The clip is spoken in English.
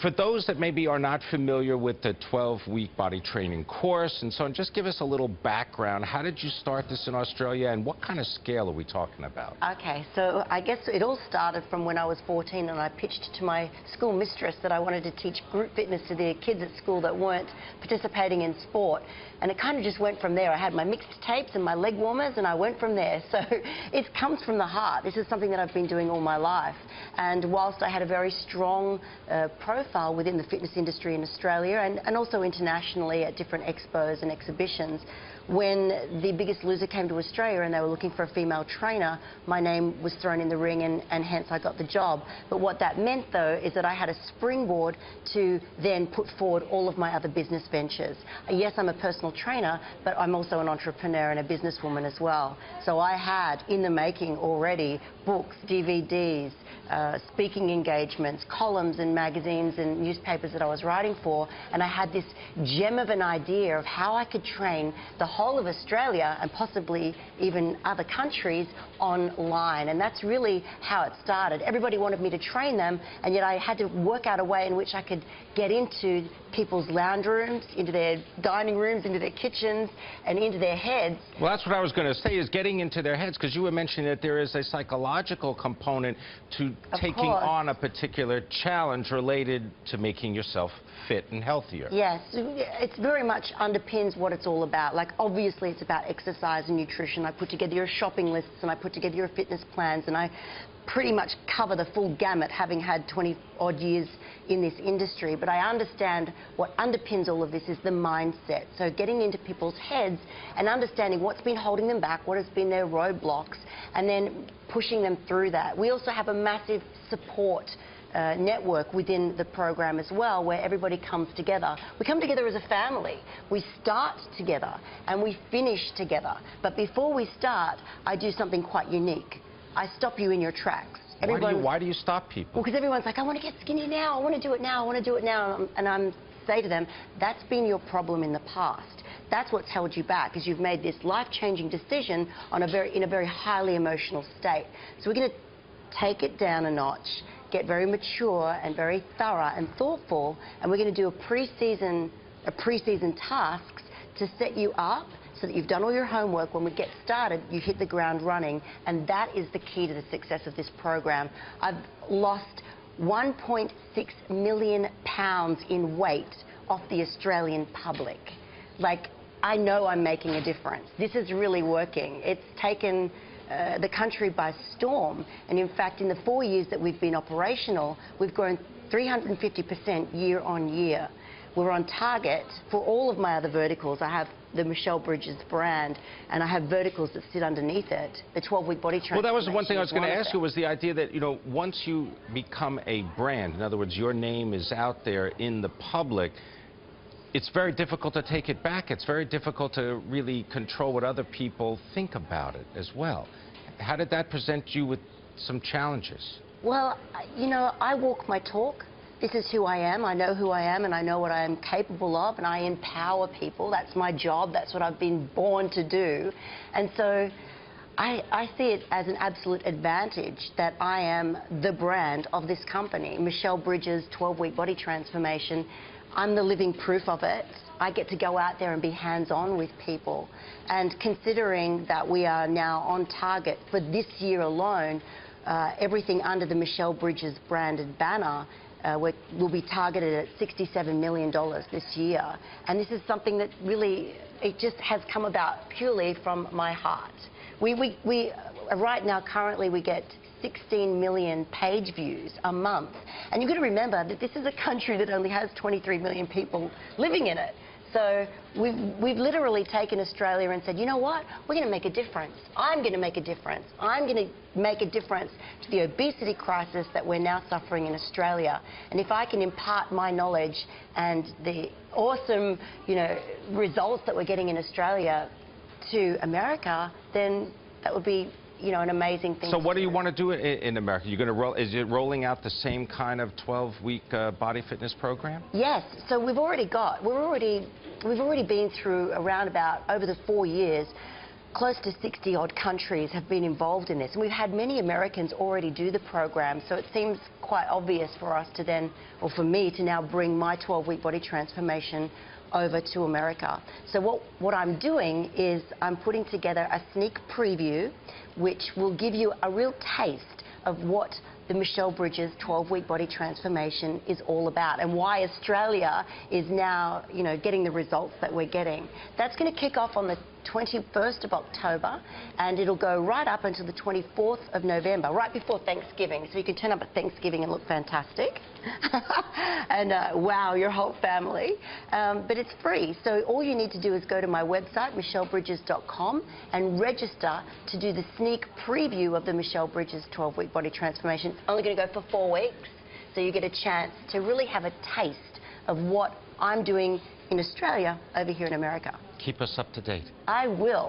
For those that maybe are not familiar with the 12-week body training course and so on, just give us a little background. How did you start this in Australia, and what kind of scale are we talking about? Okay, so I guess it all started from when I was 14 and I pitched to my school mistress that I wanted to teach group fitness to the kids at school that weren't participating in sport. And it kind of just went from there. I had my mixed tapes and my leg warmers, and I went from there. So it comes from the heart. This is something that I've been doing all my life. And whilst I had a very strong profile within the fitness industry in Australia and also internationally at different expos and exhibitions, when The Biggest Loser came to Australia and they were looking for a female trainer, my name was thrown in the ring, and hence I got the job. But what that meant, though, is that I had a springboard to then put forward all of my other business ventures. Yes, I'm a personal trainer, but I'm also an entrepreneur and a businesswoman as well. So I had, in the making already, books, DVDs, speaking engagements, columns in magazines and newspapers that I was writing for, and I had this gem of an idea of how I could train the whole of Australia and possibly even other countries online. And that's really how it started. Everybody wanted me to train them, and yet I had to work out a way in which I could get into people's lounge rooms, into their dining rooms, into their kitchens, and into their heads. Well, that's what I was going to say, is getting into their heads, because you were mentioning that there is a psychological component to taking on a particular challenge related to making yourself fit and healthier. Yes, it very much underpins what it's all about. Like, obviously it's about exercise and nutrition. I put together your shopping lists and I put together your fitness plans, and I pretty much cover the full gamut, having had 20-odd years in this industry. But I understand what underpins all of this is the mindset. So getting into people's heads and understanding what's been holding them back, what has been their roadblocks, and then pushing them through that. We also have a massive support network within the program as well, where everybody comes together. We come together as a family. We start together and we finish together. But before we start, I do something quite unique. I stop you in your tracks. Why do you stop people? Well, because everyone's like, I want to get skinny now, I want to do it now, I want to do it now. And I say to them, that's been your problem in the past. That's what's held you back, is you've made this life-changing decision in a very highly emotional state. So we're going to take it down a notch, get very mature and very thorough and thoughtful, and we're going to do a pre-season tasks to set you up so that you've done all your homework. When we get started, you hit the ground running, and that is the key to the success of this program. I've lost 1.6 million pounds in weight off the Australian public. Like, I know I'm making a difference. This is really working. It's taken the country by storm, and in fact in the 4 years that we've been operational, we've grown 350% year on year. We're on target for all of my other verticals. I have the Michelle Bridges brand, and I have verticals that sit underneath it. The 12-week body transformation. Well, that was the one thing I was going to ask you, was the idea that, you know, once you become a brand, in other words, your name is out there in the public, it's very difficult to take it back. It's very difficult to really control what other people think about it as well. How did that present you with some challenges? Well, you know, I walk my talk. This is who I am. I know who I am, and I know what I am capable of, and I empower people. That's my job. That's what I've been born to do. And so I see it as an absolute advantage that I am the brand of this company. Michelle Bridges' 12-week body transformation. I'm the living proof of it. I get to go out there and be hands-on with people. And considering that we are now on target for this year alone, everything under the Michelle Bridges branded banner will be targeted at $67 million this year. And this is something that really, it just has come about purely from my heart. Right now, currently, we get 16 million page views a month. And you've got to remember that this is a country that only has 23 million people living in it. So we've literally taken Australia and said, you know what, we're going to make a difference. I'm going to make a difference. I'm going to make a difference to the obesity crisis that we're now suffering in Australia. And if I can impart my knowledge and the awesome, you know, results that we're getting in Australia to America, then that would be, you know, an amazing thing. So what do you want to do in America? You're going to is it rolling out the same kind of 12-week body fitness program? Yes. So we've already been through around about, over the 4 years, close to 60-odd countries have been involved in this. And we've had many Americans already do the program, so it seems quite obvious for us to then, or for me to now bring my 12-week body transformation over to America. So what I'm doing is I'm putting together a sneak preview which will give you a real taste of what the Michelle Bridges 12-week body transformation is all about and why Australia is now, getting the results that we're getting. That's going to kick off on the 21st of October, and it'll go right up until the 24th of November, right before Thanksgiving. So you can turn up at Thanksgiving and look fantastic and wow your whole family. But it's free, so all you need to do is go to my website, michellebridges.com, and register to do the sneak preview of the Michelle Bridges 12-week body transformation. It's only going to go for 4 weeks, so you get a chance to really have a taste of what I'm doing in Australia over here in America. Keep us up to date. I will.